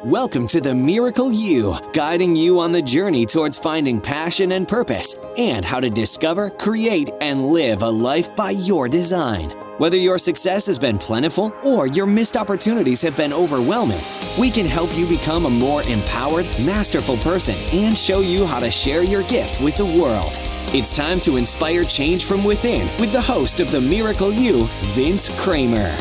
Welcome to the Miracle You, guiding you on the journey towards finding passion and purpose, and how to discover, create, and live a life by your design. Whether your success has been plentiful or your missed opportunities have been overwhelming, we can help you become a more empowered, masterful person and show you how to share your gift with the world. It's time to inspire change from within with the host of the Miracle You, Vince Kramer.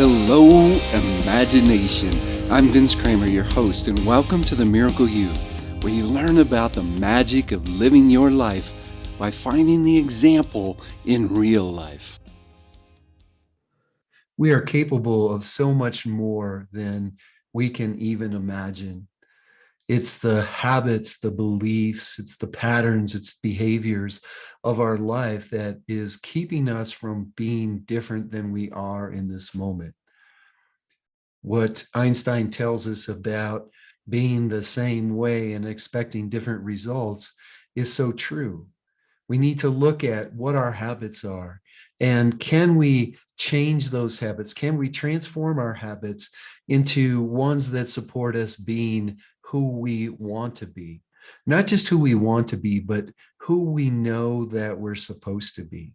Hello, imagination. I'm Vince Kramer, your host, and welcome to the Miracle You, where you learn about the magic of living your life by finding the example in real life. We are capable of so much more than we can even imagine. It's the habits, the beliefs, it's the patterns, it's behaviors of our life that is keeping us from being different than we are in this moment. What Einstein tells us about being the same way and expecting different results is so true. We need to look at what our habits are, and can we change those habits? Can we transform our habits into ones that support us being who we want to be? Not just who we want to be, but who we know that we're supposed to be.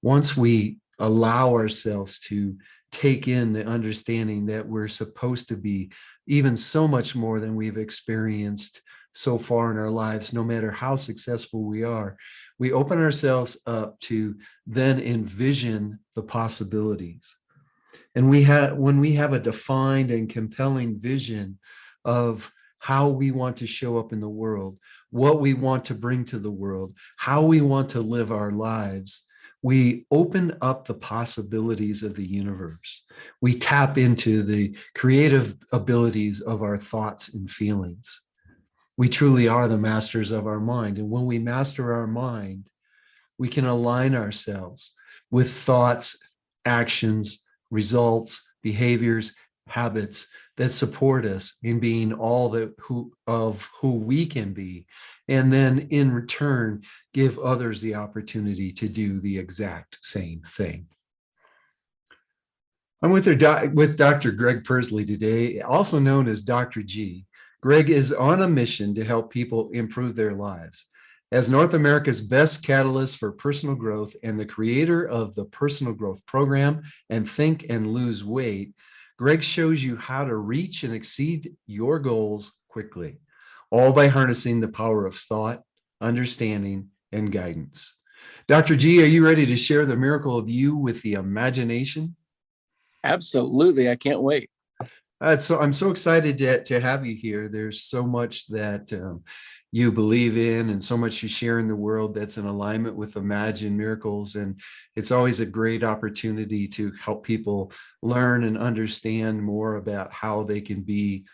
Once we allow ourselves to take in the understanding that we're supposed to be even so much more than we've experienced so far in our lives, no matter how successful we are, we open ourselves up to then envision the possibilities. And when we have a defined and compelling vision of how we want to show up in the world, what we want to bring to the world, how we want to live our lives, we open up the possibilities of the universe. We tap into the creative abilities of our thoughts and feelings. We truly are the masters of our mind. And when we master our mind, we can align ourselves with thoughts, actions, results, behaviors, habits that support us in being all of who we can be, and then in return give others the opportunity to do the exact same thing. I'm with Dr. Greg Pursley today, also known as Dr. G. Greg is on a mission to help people improve their lives. As North America's best catalyst for personal growth and the creator of the Personal Growth Program and Think and Lose Weight, Greg shows you how to reach and exceed your goals quickly, all by harnessing the power of thought, understanding, and guidance. Dr. G, are you ready to share the miracle of you with the imagination? Absolutely. I can't wait. I'm so excited to have you here. There's so much that you believe in and so much you share in the world that's in alignment with Imagine Miracles. And it's always a great opportunity to help people learn and understand more about how they can be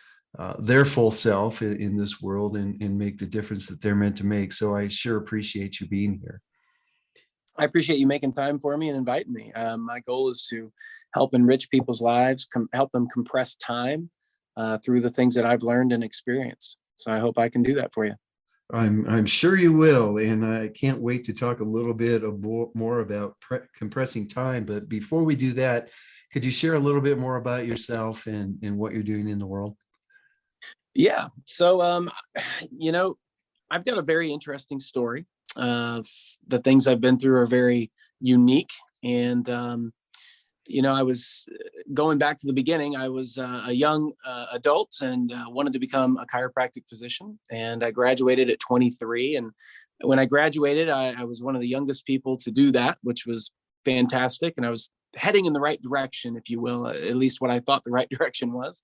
their full self in this world and make the difference that they're meant to make. So I sure appreciate you being here. I appreciate you making time for me and inviting me. My goal is to help enrich people's lives, help them compress time through the things that I've learned and experienced. So I hope I can do that for you. I'm sure you will, and I can't wait to talk a little bit more about compressing time. But before we do that, could you share a little bit more about yourself and what you're doing in the world? Yeah. So, I've got a very interesting story. The things I've been through are very unique. And, I was going back to the beginning. I was a young adult and wanted to become a chiropractic physician. And I graduated at 23. And when I graduated, I was one of the youngest people to do that, which was fantastic. And I was heading in the right direction, if you will, at least what I thought the right direction was.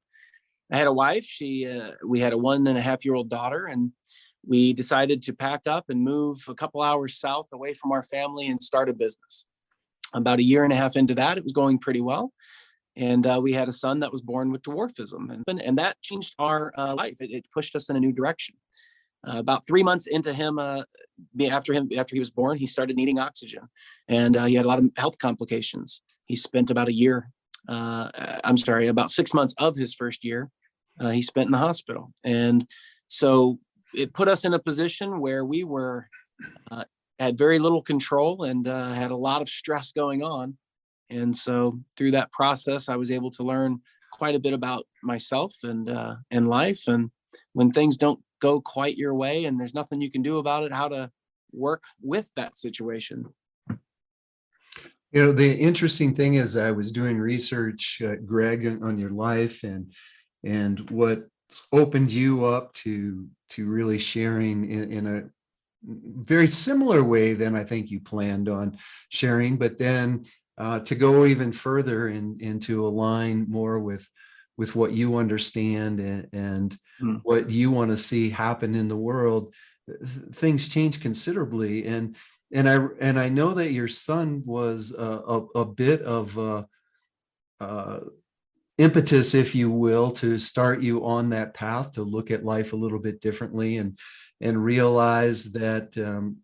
I had a wife. We had a 1.5-year-old daughter, and we decided to pack up and move a couple hours south away from our family and start a business. About 1.5 years into that, it was going pretty well. And we had a son that was born with dwarfism. And that changed our life. It pushed us in a new direction. About 3 months into him, after he was born, he started needing oxygen. And he had a lot of health complications. He spent about about 6 months of his first year, he spent in the hospital. And so it put us in a position where we had very little control and had a lot of stress going on. And so through that process, I was able to learn quite a bit about myself and life, and when things don't go quite your way and there's nothing you can do about it, how to work with that situation. You know, the interesting thing is I was doing research, Greg, on your life and what opened you up to really sharing in a very similar way than I think you planned on sharing, but then to go even further and to align more with what you understand and what you want to see happen in the world, things change considerably. And I know that your son was a bit of impetus, if you will, to start you on that path to look at life a little bit differently and realize that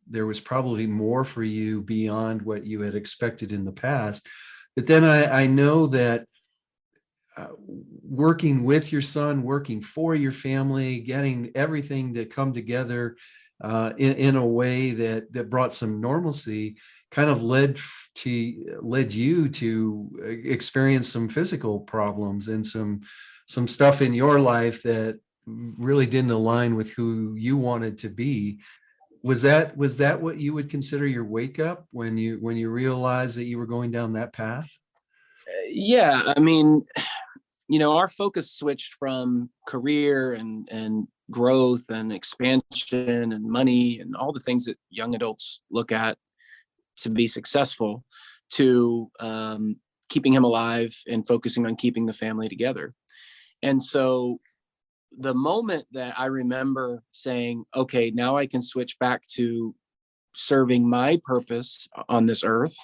there was probably more for you beyond what you had expected in the past. But then I know that working with your son, working for your family, getting everything to come together in a way that brought some normalcy, kind of led you to experience some physical problems and some stuff in your life that really didn't align with who you wanted to be. Was that what you would consider your wake up when you realized that you were going down that path? Yeah, I mean, our focus switched from career and growth and expansion and money and all the things that young adults look at to be successful to keeping him alive and focusing on keeping the family together. And so the moment that I remember saying, okay, now I can switch back to serving my purpose on this earth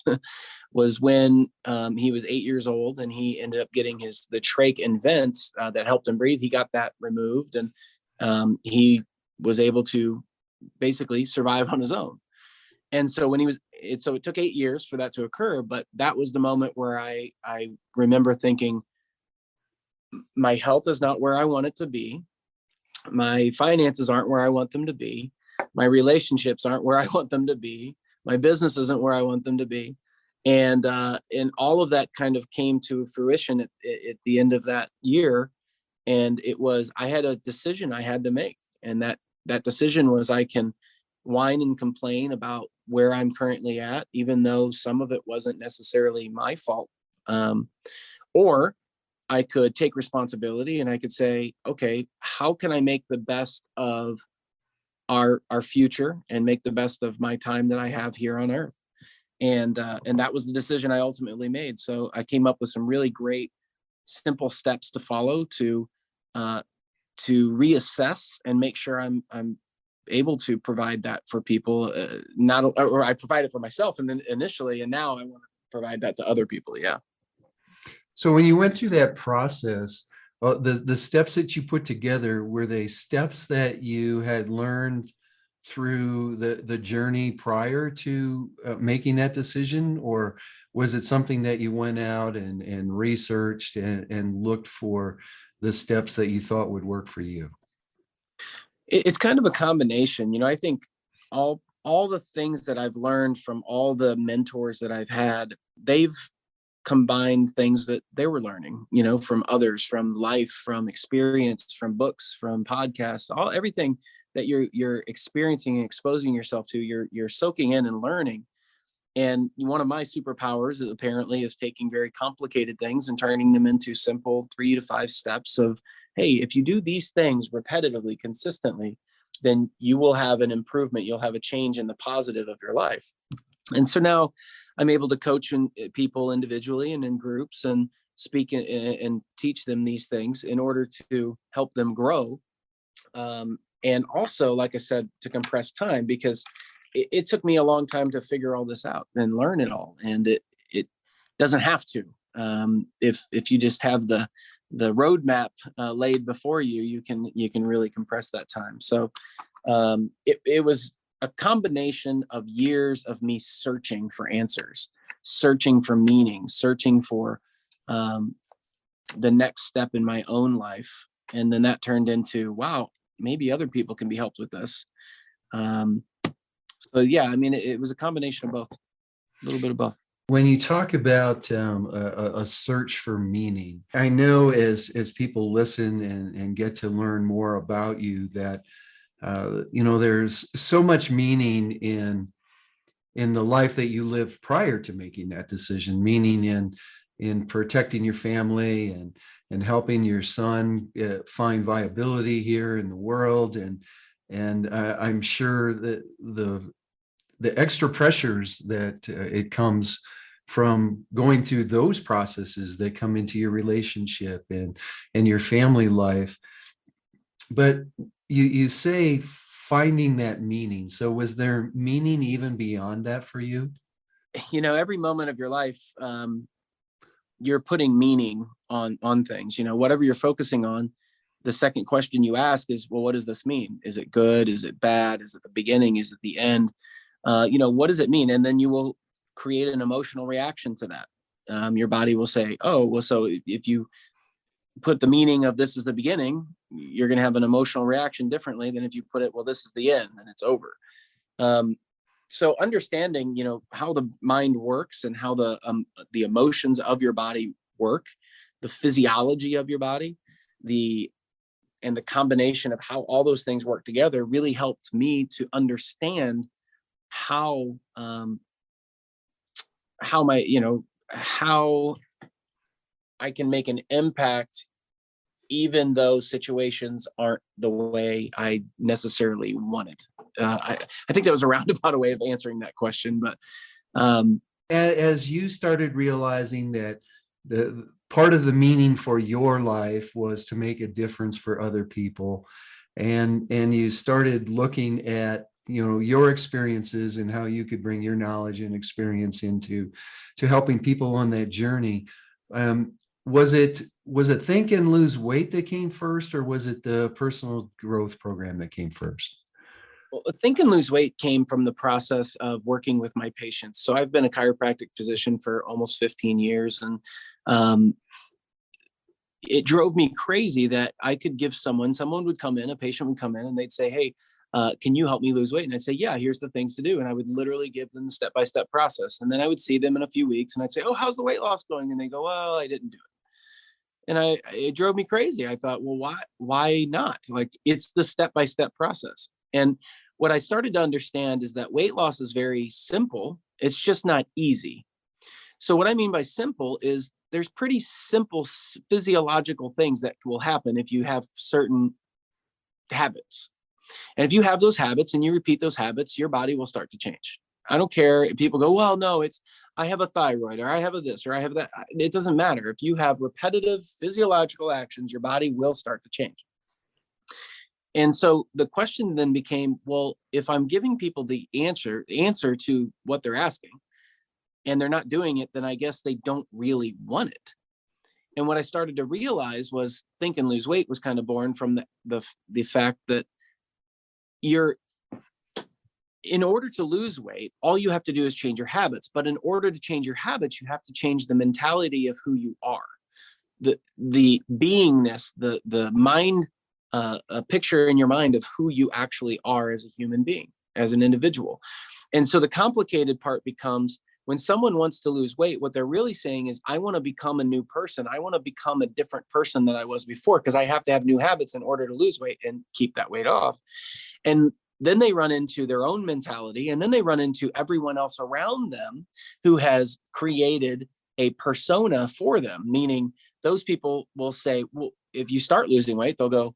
was when he was 8 years old and he ended up getting the trach and vents that helped him breathe. He got that removed and he was able to basically survive on his own. And so so it took 8 years for that to occur, but that was the moment where I remember thinking, my health is not where I want it to be. My finances aren't where I want them to be. My relationships aren't where I want them to be. My business isn't where I want them to be. And all of that kind of came to fruition at the end of that year. And I had a decision I had to make. And that decision was, I can whine and complain about where I'm currently at, even though some of it wasn't necessarily my fault. Or I could take responsibility and I could say, okay, how can I make the best of our future and make the best of my time that I have here on earth? And that was the decision I ultimately made. So I came up with some really great, simple steps to follow to reassess and make sure I'm able to provide that for people. Or I provide it for myself, and then initially, and now I want to provide that to other people. Yeah. So when you went through that process, the steps that you put together, were they steps that you had learned through the journey prior to making that decision? Or was it something that you went out and researched and looked for the steps that you thought would work for you? It's kind of a combination. I think all the things that I've learned from all the mentors that I've had, they've combined things that they were learning, from others, from life, from experience, from books, from podcasts, everything that you're experiencing and exposing yourself to, you're soaking in and learning. And one of my superpowers apparently is taking very complicated things and turning them into simple 3 to 5 steps of, hey, if you do these things repetitively, consistently, then you will have an improvement. You'll have a change in the positive of your life. And so now I'm able to coach people individually and in groups and speak and teach them these things in order to help them grow. And also, like I said, to compress time, because it took me a long time to figure all this out and learn it all. And it doesn't have to. If you just have the roadmap laid before you, you can really compress that time. So it was a combination of years of me searching for answers, searching for meaning, searching for the next step in my own life. And then that turned into, wow, maybe other people can be helped with this. So yeah, I mean, it was a combination of both, a little bit of both. When you talk about a search for meaning, I know as people listen and get to learn more about you that there's so much meaning in the life that you lived prior to making that decision, meaning in protecting your family and helping your son find viability here in the world, and I'm sure that the extra pressures that it comes from going through those processes that come into your relationship and your family life. But you say finding that meaning. So was there meaning even beyond that for you? Every moment of your life, you're putting meaning on things. Whatever you're focusing on, the second question you ask is, well, what does this mean? Is it good? Is it bad? Is it the beginning? Is it the end? What does it mean? And then you will create an emotional reaction to that. Your body will say, oh, well, so if you put the meaning of this is the beginning, you're going to have an emotional reaction differently than if you put it, well, this is the end and it's over. So understanding, how the mind works and how the emotions of your body work, the physiology of your body, and the combination of how all those things work together really helped me to understand how I can make an impact even though situations aren't the way I necessarily wanted. I think that was a roundabout way of answering that question, but as you started realizing that the part of the meaning for your life was to make a difference for other people, and you started looking at your experiences and how you could bring your knowledge and experience into helping people on that journey. Was it Think and Lose Weight that came first, or was it the personal growth program that came first? Well, Think and Lose Weight came from the process of working with my patients. So I've been a chiropractic physician for almost 15 years, and it drove me crazy that I could give someone would come in, a patient would come in, and they'd say, hey, can you help me lose weight? And I'd say, yeah, here's the things to do. And I would literally give them the step-by-step process. And then I would see them in a few weeks and I'd say, oh, how's the weight loss going? And they go, well, I didn't do it. And it drove me crazy. I thought, well, why not? Like, it's the step-by-step process. And what I started to understand is that weight loss is very simple. It's just not easy. So what I mean by simple is there's pretty simple physiological things that will happen if you have certain habits. And if you have those habits and you repeat those habits, your body will start to change. I don't care if people go, well, no, I have a thyroid, or I have a this, or I have that. It doesn't matter. If you have repetitive physiological actions, your body will start to change. And so the question then became, well, if I'm giving people the answer to what they're asking, and they're not doing it, then I guess they don't really want it. And what I started to realize was Think and Lose Weight was kind of born from the fact that in order to lose weight, all you have to do is change your habits. But in order to change your habits, you have to change the mentality of who you are, the beingness, the mind, a picture in your mind of who you actually are as a human being, as an individual. And so the complicated part becomes, when someone wants to lose weight, what they're really saying is, I want to become a new person. I want to become a different person than I was before, because I have to have new habits in order to lose weight and keep that weight off. And then they run into their own mentality, and then they run into everyone else around them who has created a persona for them, meaning those people will say, well, if you start losing weight, they'll go,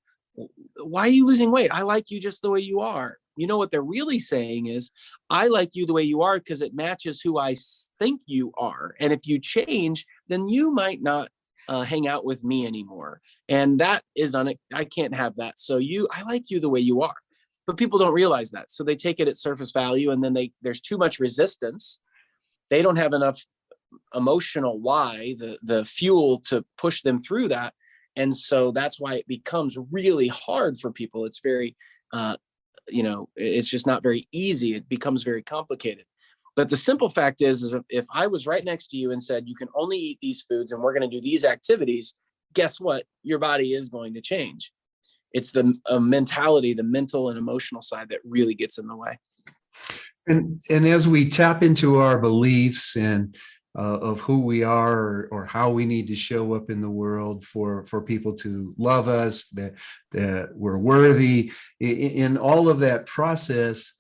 why are you losing weight? I like you just the way you are. You know what they're really saying is, I like you the way you are because it matches who I think you are. And if you change, then you might not hang out with me anymore. And that is I can't have that. So I like you the way you are. But people don't realize that. So they take it at surface value, and then there's too much resistance. They don't have enough emotional why, the fuel to push them through that. And so that's why it becomes really hard for people. It's very, it's just not very easy. It becomes very complicated. But the simple fact is if I was right next to you and said, you can only eat these foods and we're going to do these activities, guess what? Your body is going to change. It's the mentality, the mental and emotional side that really gets in the way. And as we tap into our beliefs and of who we are, or how we need to show up in the world for people to love us, that we're worthy. In all of that process,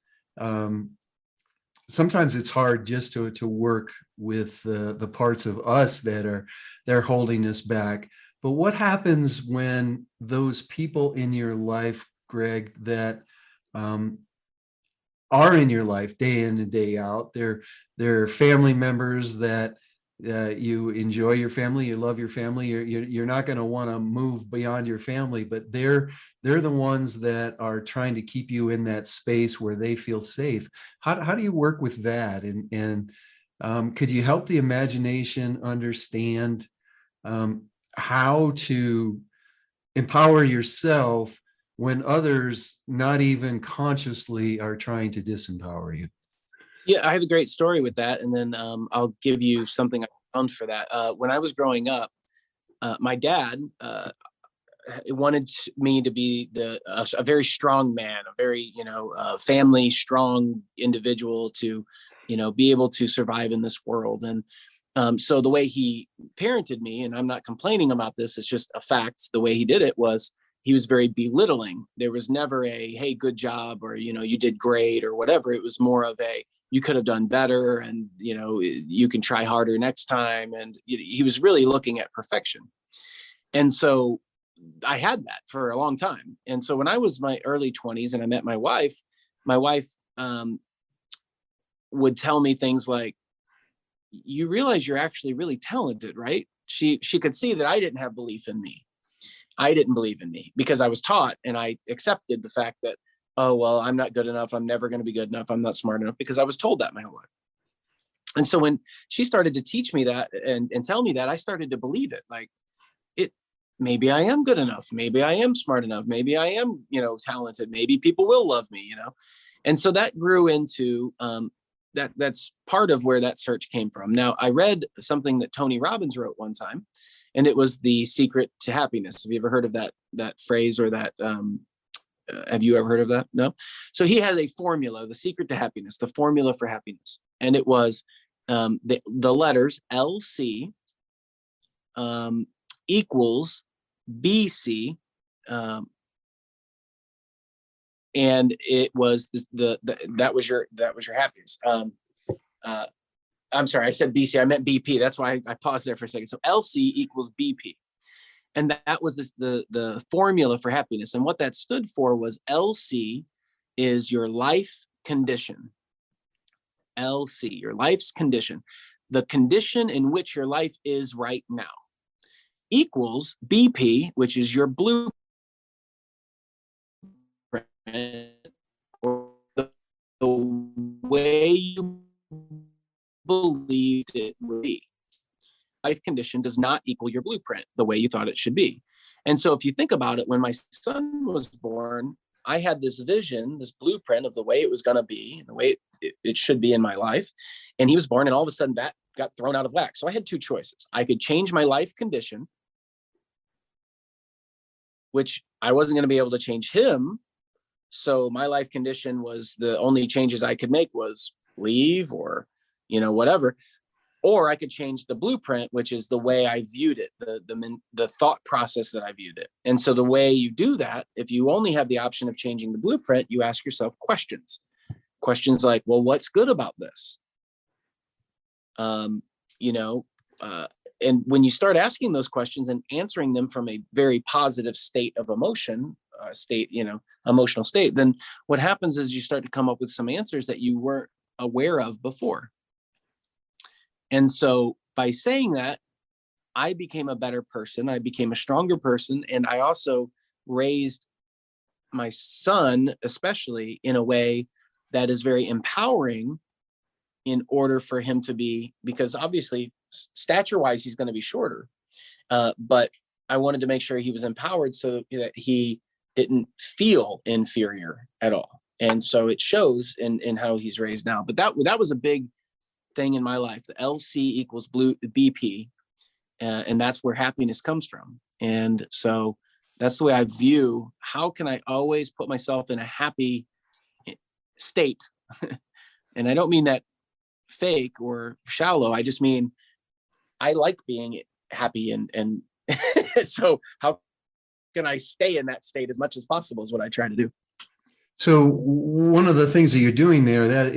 sometimes it's hard just to work with the parts of us that they're holding us back. But what happens when those people in your life, Greg, that are in your life day in and day out, they're family members that you enjoy your family, you love your family, you're not going to want to move beyond your family, but they're the ones that are trying to keep you in that space where they feel safe. How do you work with that? And could you help the imagination understand how to empower yourself when others, not even consciously, are trying to disempower you? Yeah, I have a great story with that, and then I'll give you something I found for that. When I was growing up, my dad wanted me to be a very strong man, a very family strong individual to be able to survive in this world. And so the way he parented me, and I'm not complaining about this, it's just a fact. The way he did it was he was very belittling. There was never a, hey, good job, or, you did great or whatever. It was more of a, you could have done better, and, you can try harder next time. And he was really looking at perfection. And so I had that for a long time. And so when I was my early 20s and I met my wife would tell me things like, you realize you're actually really talented, right? She could see that I didn't have belief in me. I didn't believe in me because I was taught, and I accepted the fact that, oh, well, I'm not good enough. I'm never going to be good enough. I'm not smart enough, because I was told that my whole life. And so when she started to teach me that and tell me that, I started to believe it. Like, maybe I am good enough. Maybe I am smart enough. Maybe I am, talented. Maybe people will love me, And so that grew into, that's part of where that search came from. Now, I read something that Tony Robbins wrote one time, and it was The Secret to Happiness. Have you ever heard of that phrase, or that, have you ever heard of that? No. So he had a formula, The Secret to Happiness, the formula for happiness. And it was the letters LC equals BC, and it was that was your happiness. I'm sorry, I said BC, I meant BP. That's why I paused there for a second. So LC equals BP, and that was the formula for happiness. And what that stood for was, LC is your life condition. LC, your life's condition, the condition in which your life is right now, equals BP, which is your blueprint, or the way you believed it would be. Life condition does not equal your blueprint, the way you thought it should be. And so if you think about it, when my son was born, I had this vision, this blueprint of the way it was going to be, and the way it should be in my life. And he was born, and all of a sudden that got thrown out of whack. So I had two choices. I could change my life condition, which I wasn't going to be able to change him. So my life condition was, the only changes I could make was leave, or, whatever. Or I could change the blueprint, which is the way I viewed it, the thought process that I viewed it. And so the way you do that, if you only have the option of changing the blueprint, you ask yourself questions like, well, what's good about this? And when you start asking those questions and answering them from a very positive state of emotion, emotional state, then what happens is you start to come up with some answers that you weren't aware of before. And so by saying that, I became a better person. I became a stronger person. And I also raised my son, especially, in a way that is very empowering, in order for him to be, because obviously stature wise, he's going to be shorter. But I wanted to make sure he was empowered so that he didn't feel inferior at all. And so it shows in how he's raised now. But that was a big thing in my life. The LC equals BP. And that's where happiness comes from. And so that's the way I view, how can I always put myself in a happy state? And I don't mean that fake or shallow. I just mean, I like being happy, and so how can I stay in that state as much as possible is what I try to do. So one of the things that you're doing there, that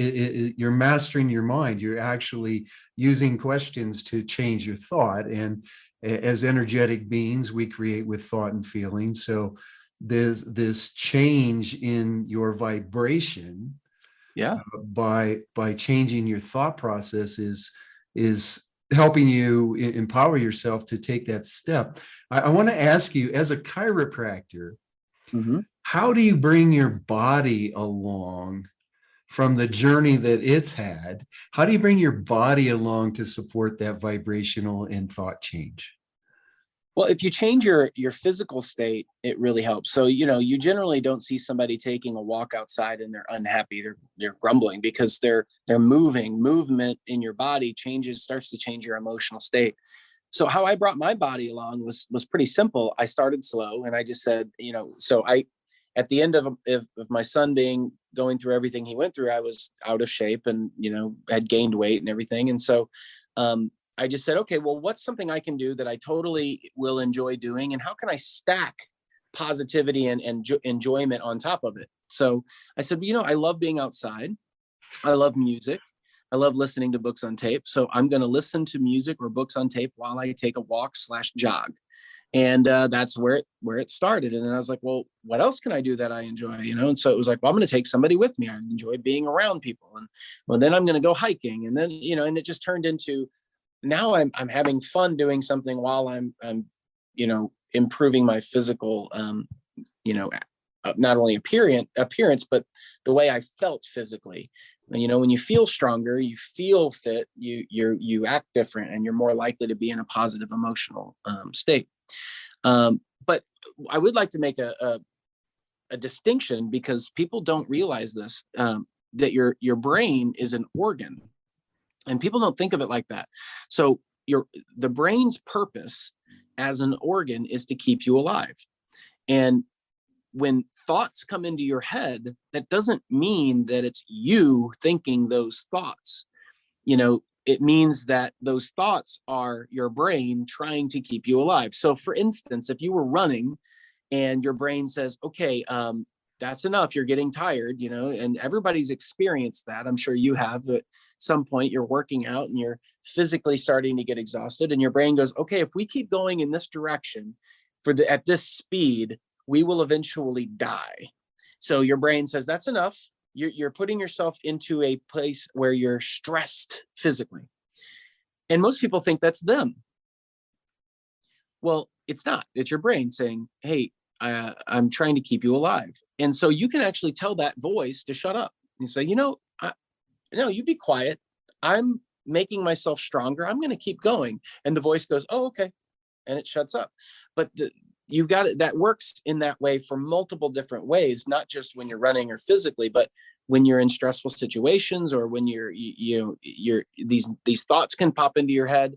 you're mastering your mind. You're actually using questions to change your thought. And as energetic beings, we create with thought and feeling. So there's this change in your vibration. Yeah. By changing your thought process is helping you empower yourself to take that step. I want to ask you, as a chiropractor, Mm-hmm. how do you bring your body along from the journey that it's had? How do you bring your body along to support that vibrational and thought change? Well, if you change your physical state, it really helps. So, you generally don't see somebody taking a walk outside and they're unhappy, they're grumbling, because they're moving. Movement in your body starts to change your emotional state. So how I brought my body along was pretty simple. I started slow, and I just said, so at the end of my son going through everything he went through, I was out of shape and, had gained weight and everything. And so, I just said, okay, well, what's something I can do that I totally will enjoy doing? And how can I stack positivity and enjoyment on top of it? So I said, I love being outside. I love music. I love listening to books on tape. So I'm going to listen to music or books on tape while I take a walk/jog. And that's where it started. And then I was like, well, what else can I do that I enjoy? And so it was like, well, I'm going to take somebody with me. I enjoy being around people. And well, then I'm going to go hiking. And then, and it just turned into, now I'm having fun doing something while I'm improving my physical, not only appearance, but the way I felt physically. And, when you feel stronger, you feel fit, you act different, and you're more likely to be in a positive emotional state. But I would like to make a distinction, because people don't realize this, that your brain is an organ. And people don't think of it like that. So the brain's purpose as an organ is to keep you alive. And when thoughts come into your head, that doesn't mean that it's you thinking those thoughts. It means that those thoughts are your brain trying to keep you alive. So for instance, if you were running and your brain says, okay, that's enough, you're getting tired, and everybody's experienced that. I'm sure you have. At some point you're working out and you're physically starting to get exhausted, and your brain goes, okay, if we keep going in this direction at this speed, we will eventually die. So your brain says, that's enough. You're putting yourself into a place where you're stressed physically. And most people think that's them. Well, it's not. It's your brain saying, hey, I'm trying to keep you alive. And so you can actually tell that voice to shut up. You say, no, you be quiet. I'm making myself stronger. I'm going to keep going. And the voice goes, oh, okay. And it shuts up. But you've got it. That works in that way for multiple different ways, not just when you're running or physically, but when you're in stressful situations, or when these thoughts can pop into your head.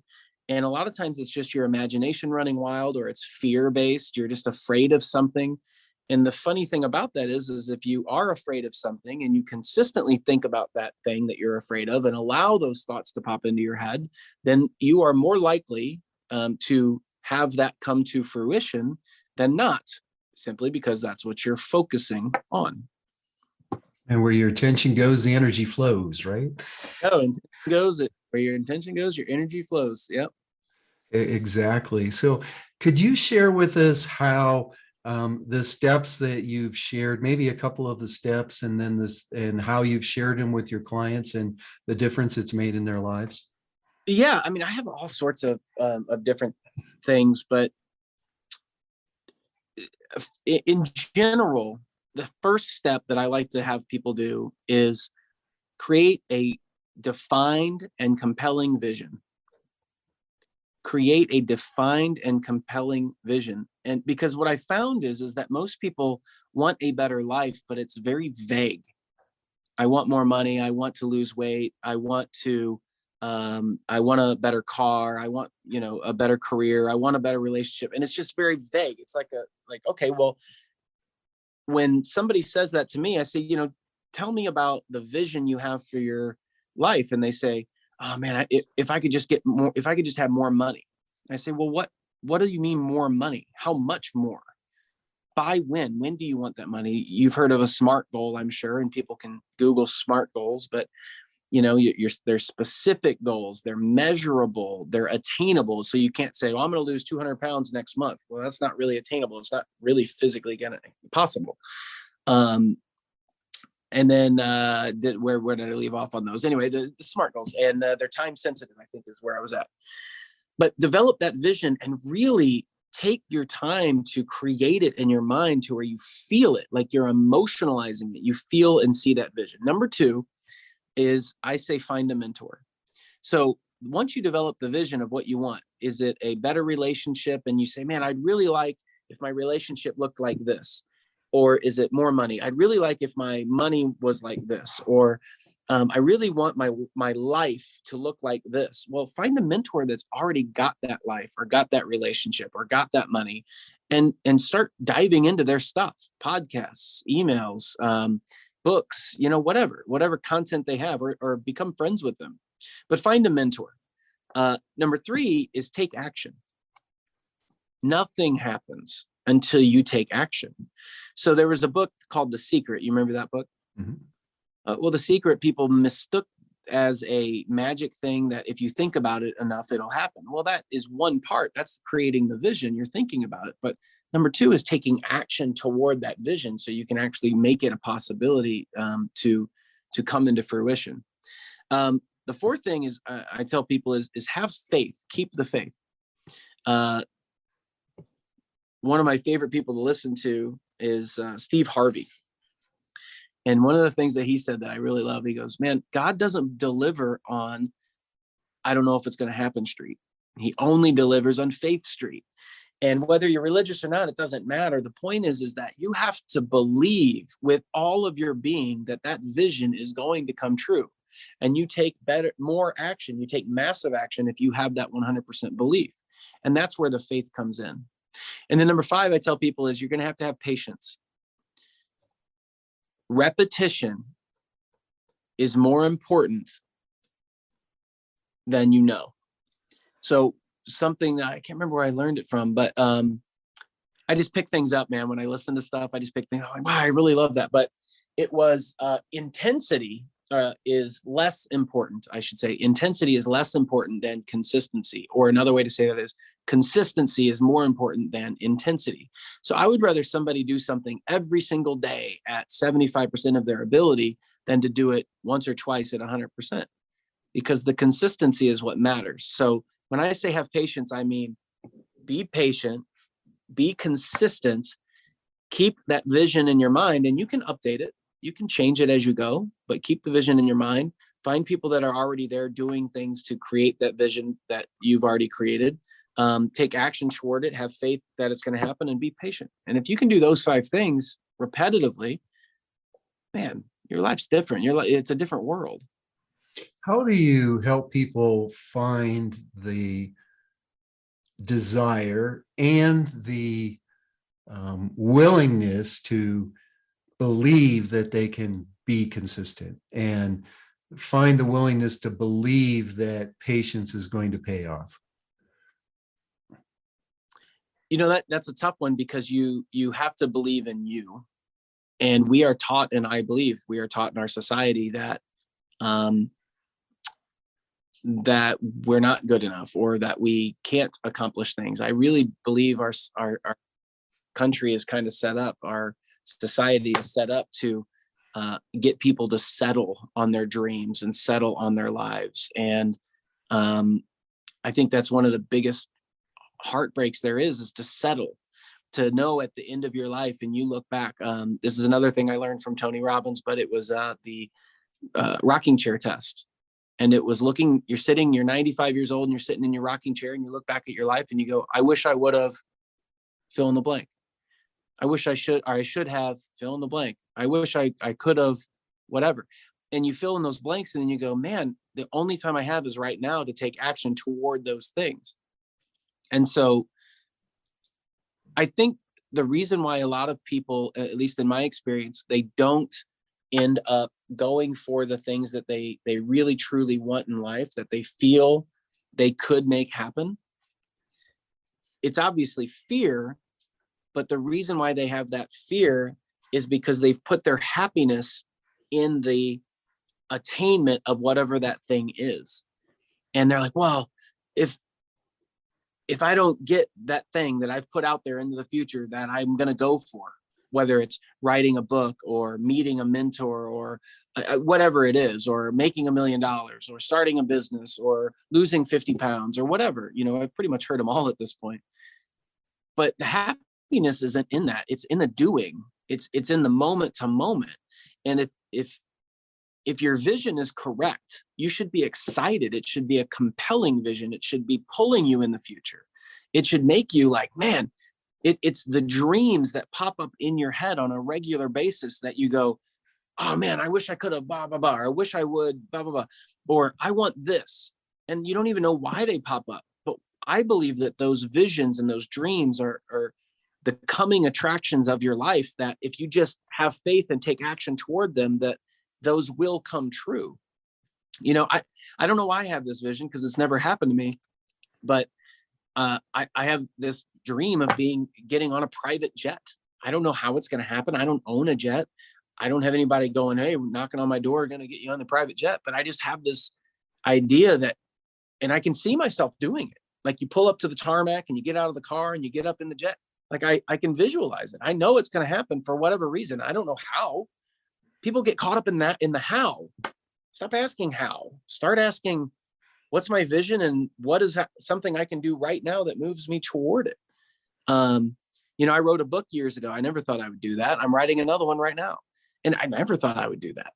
And a lot of times it's just your imagination running wild, or it's fear-based. You're just afraid of something. And the funny thing about that is if you are afraid of something and you consistently think about that thing that you're afraid of and allow those thoughts to pop into your head, then you are more likely to have that come to fruition than not, simply because that's what you're focusing on. And where your attention goes, the energy flows, right? Where your intention goes, your energy flows. Yep. Exactly. So could you share with us how the steps that you've shared, maybe a couple of the steps, and then and how you've shared them with your clients and the difference it's made in their lives? Yeah. I mean, I have all sorts of different things, but in general, the first step that I like to have people do is create a defined and compelling vision. Create a defined and compelling vision. And because what I found is that most people want a better life, but it's very vague. I want more money. I want to lose weight. I want a better car. I want, a better career. I want a better relationship. And it's just very vague. It's like, okay, well, when somebody says that to me, I say, tell me about the vision you have for your life. And they say, oh man, if I could just get more, if I could just have more money. I say, well, what do you mean more money? How much more? By when do you want that money? You've heard of a SMART goal, I'm sure, and people can Google SMART goals, but they're specific goals, they're measurable, they're attainable. So you can't say, well, I'm going to lose 200 pounds next month. Well, that's not really attainable. It's not really physically going to be possible. And then where did I leave off on those? Anyway, the SMART goals, and they're time sensitive, I think is where I was at. But develop that vision and really take your time to create it in your mind to where you feel it, like you're emotionalizing it. You feel and see that vision. Number 2 is, I say, find a mentor. So once you develop the vision of what you want, is it a better relationship? And you say, man, I'd really like if my relationship looked like this. Or is it more money? I'd really like if my money was like this. Or I really want my life to look like this. Well, find a mentor that's already got that life or got that relationship or got that money, and start diving into their stuff, podcasts, emails, books, whatever content they have, or become friends with them. But find a mentor. Number 3 is take action. Nothing happens until you take action. So there was a book called The Secret. You remember that book? Mm-hmm. Well, The Secret, people mistook as a magic thing that if you think about it enough, it'll happen. Well, that is one part. That's creating the vision. You're thinking about it. But number 2 is taking action toward that vision so you can actually make it a possibility to come into fruition. The 4th thing is, I tell people is have faith. Keep the faith. One of my favorite people to listen to is Steve Harvey. And one of the things that he said that I really love, he goes, man, God doesn't deliver on, I don't know if it's going to happen street. He only delivers on Faith Street. And whether you're religious or not, it doesn't matter. The point is that you have to believe with all of your being that that vision is going to come true. And you take more action. You take massive action if you have that 100% belief. And that's where the faith comes in. And then number 5, I tell people, is you're going to have patience. Repetition is more important than you know. So something that I can't remember where I learned it from, but I just pick things up, man. When I listen to stuff, I just pick things up. Wow, I really love that. But it was intensity is less important, I should say. Intensity is less important than consistency. Or another way to say that is consistency is more important than intensity. So I would rather somebody do something every single day at 75% of their ability than to do it once or twice at 100%, because the consistency is what matters. So when I say have patience, I mean, be patient, be consistent, keep that vision in your mind, and you can update it. You can change it as you go, but keep the vision in your mind. Find people that are already there doing things to create that vision that you've already created. Take action toward it, have faith that it's going to happen, and be patient. And if you can do those 5 things repetitively, man, your life's different. It's a different world. How do you help people find the desire and the willingness to believe that they can be consistent, and find the willingness to believe that patience is going to pay off? That's a tough one, because you have to believe in you. And we are taught, and I believe we are taught in our society that that we're not good enough, or that we can't accomplish things. I really believe our country is kind of set up, our society is set up to get people to settle on their dreams and settle on their lives. And I think that's one of the biggest heartbreaks there is to settle, to know at the end of your life and you look back. This is another thing I learned from Tony Robbins, but it was the rocking chair test. And it was you're 95 years old and you're sitting in your rocking chair and you look back at your life and you go, I wish I would have fill in the blank. I wish I should have fill in the blank. I wish I could have whatever. And you fill in those blanks and then you go, man, the only time I have is right now to take action toward those things. And so I think the reason why a lot of people, at least in my experience, they don't end up going for the things that they really truly want in life, that they feel they could make happen. It's obviously fear, but the reason why they have that fear is because they've put their happiness in the attainment of whatever that thing is. And they're like, well, if I don't get that thing that I've put out there into the future that I'm going to go for, whether it's writing a book or meeting a mentor or whatever it is, or making $1 million or starting a business or losing 50 pounds or whatever, I've pretty much heard them all at this point. But the happiness isn't in that. It's in the doing. It's in the moment to moment. And if your vision is correct, you should be excited. It should be a compelling vision. It should be pulling you in the future. It should make you like, man, it's the dreams that pop up in your head on a regular basis that you go, oh man, I wish I could have blah, blah, blah, or I wish I would blah, blah, blah, or I want this. And you don't even know why they pop up. But I believe that those visions and those dreams are the coming attractions of your life, that if you just have faith and take action toward them, that those will come true. I don't know why I have this vision, because it's never happened to me, but I have this dream of getting on a private jet. I don't know how it's going to happen. I don't own a jet. I don't have anybody going, hey, knocking on my door, going to get you on the private jet. But I just have this idea that, and I can see myself doing it. Like you pull up to the tarmac and you get out of the car and you get up in the jet. Like I can visualize it. I know it's going to happen for whatever reason. I don't know how. People get caught up in the how. Stop asking how. Start asking, what's my vision and what is something I can do right now that moves me toward it? I wrote a book years ago. I never thought I would do that. I'm writing another one right now. And I never thought I would do that.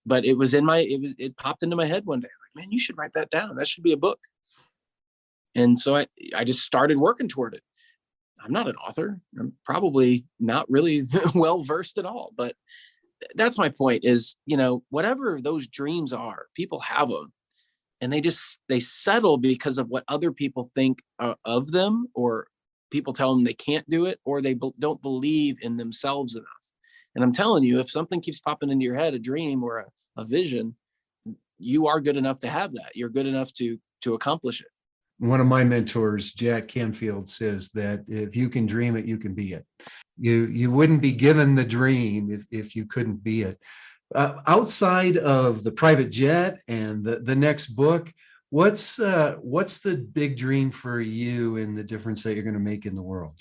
But it was it popped into my head one day. Like, man, you should write that down. That should be a book. And so I just started working toward it. I'm not an author. I'm probably not really well-versed at all, but that's my point is, whatever those dreams are, people have them and they settle because of what other people think of them, or people tell them they can't do it, or they don't believe in themselves enough. And I'm telling you, if something keeps popping into your head, a dream or a vision, you are good enough to have that. You're good enough to accomplish it. One of my mentors, Jack Canfield, says that if you can dream it, you can be it. You wouldn't be given the dream if you couldn't be it. Outside of the private jet and the next book, what's the big dream for you and the difference that you're going to make in the world?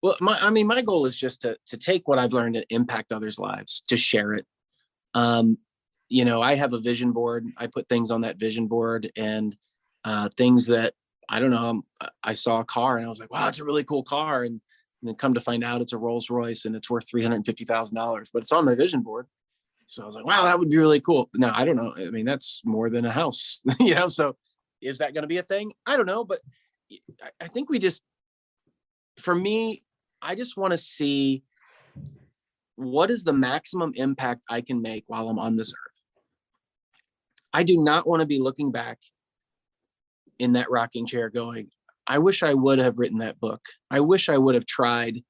Well, my goal is just to take what I've learned and impact others' lives, to share it. I have a vision board. I put things on that vision board, and things that, I don't know, I saw a car and I was like, wow, it's a really cool car. And then come to find out it's a Rolls Royce and it's worth $350,000, but it's on my vision board. So I was like, wow, that would be really cool. Now, I don't know. I mean, that's more than a house, so is that going to be a thing? I don't know. But I think for me, I just want to see what is the maximum impact I can make while I'm on this earth. I do not want to be looking back in that rocking chair going, I wish I would have written that book. I wish I would have tried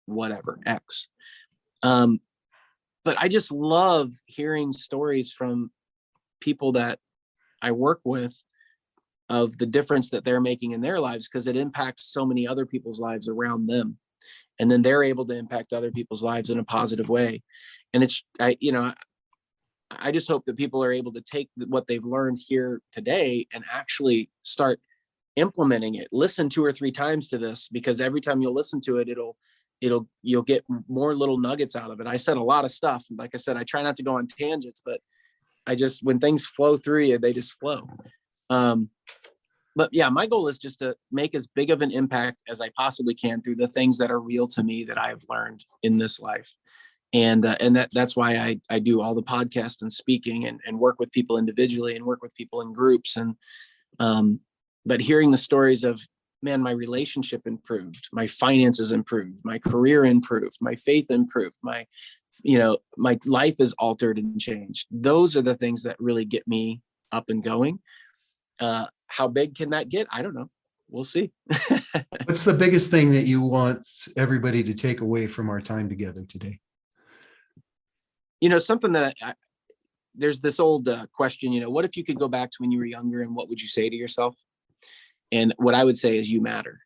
whatever, X. But I just love hearing stories from people that I work with of the difference that they're making in their lives, because it impacts so many other people's lives around them. And then they're able to impact other people's lives in a positive way. And I just hope that people are able to take what they've learned here today and actually start implementing it. Listen 2 or 3 times to this, because every time you'll listen to it, you'll get more little nuggets out of it. I said a lot of stuff. Like I said, I try not to go on tangents, but when things flow through you, they just flow. But yeah, my goal is just to make as big of an impact as I possibly can through the things that are real to me that I've learned in this life. And that's why I do all the podcasts and speaking and work with people individually and work with people in groups. And, but hearing the stories of, man, my relationship improved, my finances improved, my career improved, my faith improved, my life is altered and changed. Those are the things that really get me up and going. How big can that get? I don't know. We'll see. What's the biggest thing that you want everybody to take away from our time together today? Something that there's this old question, what if you could go back to when you were younger, and what would you say to yourself? And what I would say is, you matter.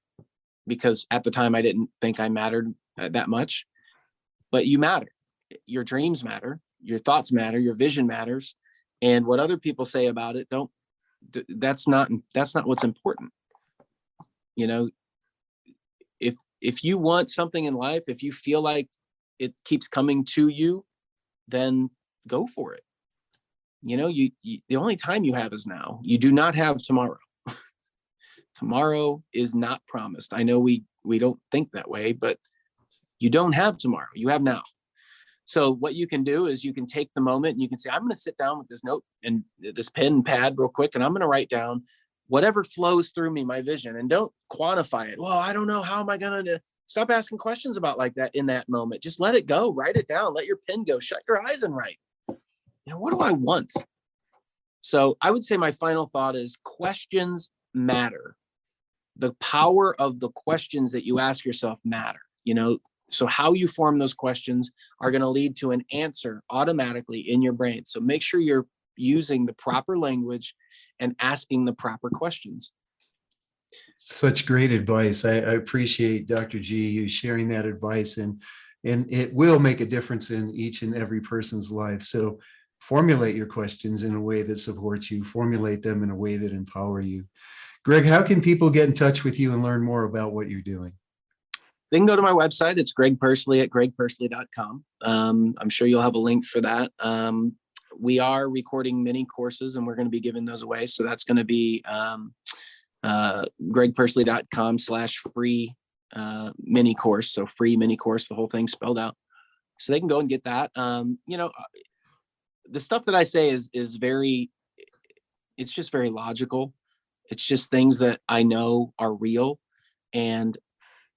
Because at the time I didn't think I mattered that much, but you matter. Your dreams matter, your thoughts matter, your vision matters. And what other people say about it, that's not what's important. If you want something in life, if you feel like it keeps coming to you, then go for it. You the only time you have is now. You do not have tomorrow. Tomorrow is not promised. I know we don't think that way, but you don't have tomorrow. You have now. So what you can do is you can take the moment and you can say, I'm going to sit down with this note and this pen and pad real quick, and I'm going to write down whatever flows through me, my vision, and don't quantify it. Well, I don't know. How am I going to stop asking questions about like that in that moment? Just let it go. Write it down. Let your pen go. Shut your eyes and write. What do I want? So I would say my final thought is questions matter. The power of the questions that you ask yourself matter. So how you form those questions are going to lead to an answer automatically in your brain. So make sure you're using the proper language and asking the proper questions. Such great advice. I appreciate Dr. G, you sharing that advice, and it will make a difference in each and every person's life. So formulate your questions in a way that supports you, formulate them in a way that empower you. Greg, how can people get in touch with you and learn more about what you're doing? They can go to my website. It's Greg Pursley at gregpursley.com. I'm sure you'll have a link for that. We are recording mini courses, and we're going to be giving those away. So that's going to be gregpursley.com/free mini course. So free mini course, the whole thing spelled out. So they can go and get that. The stuff that I say is it's just very logical. It's just things that I know are real. And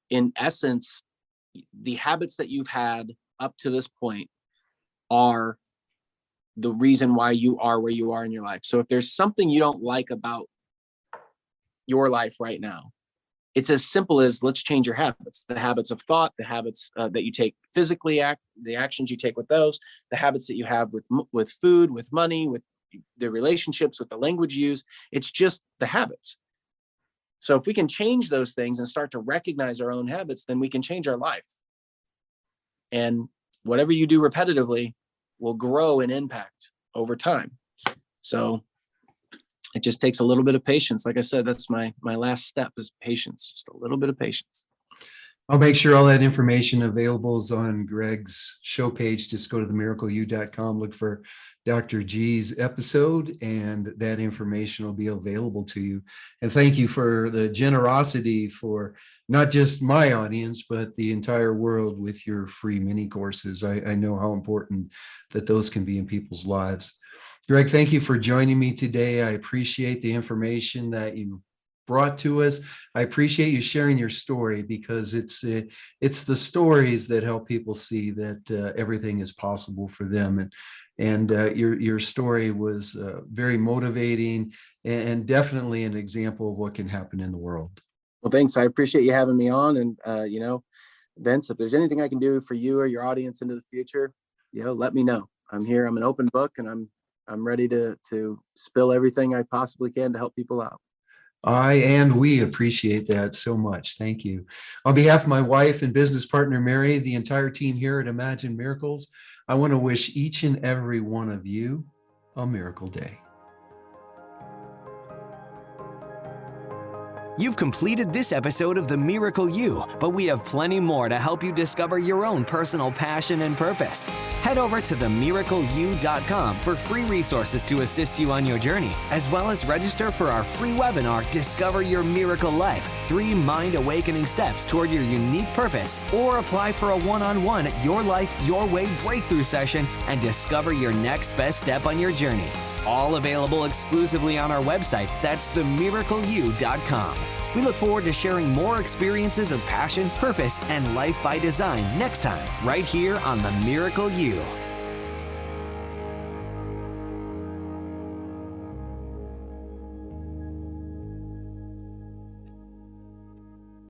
in essence, the habits that you've had up to this point are the reason why you are where you are in your life. So if there's something you don't like about your life right now, it's as simple as, let's change your habits, the habits of thought, the habits that you take physically, the actions you take with those, the habits that you have with food, with money, with the relationships, with the language you use. It's just the habits. So if we can change those things and start to recognize our own habits, then we can change our life. And whatever you do repetitively will grow in impact over time. So it just takes a little bit of patience. Like I said, that's my last step is patience, just a little bit of patience. I'll make sure all that information available is on Greg's show page. Just go to themiracleu.com, look for Dr. G's episode, and that information will be available to you. And thank you for the generosity for not just my audience, but the entire world with your free mini courses. I know how important that those can be in people's lives. Greg, thank you for joining me today. I appreciate the information that you brought to us. I appreciate you sharing your story, because it's the stories that help people see that everything is possible for them. And your story was very motivating and definitely an example of what can happen in the world. Well, thanks. I appreciate you having me on. And Vince, if there's anything I can do for you or your audience into the future, let me know. I'm here. I'm an open book, and I'm ready to spill everything I possibly can to help people out. We appreciate that so much. Thank you. On behalf of my wife and business partner, Mary, the entire team here at Imagine Miracles, I want to wish each and every one of you a miracle day. You've completed this episode of The Miracle You, but we have plenty more to help you discover your own personal passion and purpose. Head over to themiracleu.com for free resources to assist you on your journey, as well as register for our free webinar, Discover Your Miracle Life, 3 mind-awakening steps toward your unique purpose, or apply for a one-on-one Your Life, Your Way breakthrough session and discover your next best step on your journey. All available exclusively on our website. That's themiracleu.com. We look forward to sharing more experiences of passion, purpose, and life by design next time, right here on The Miracle You.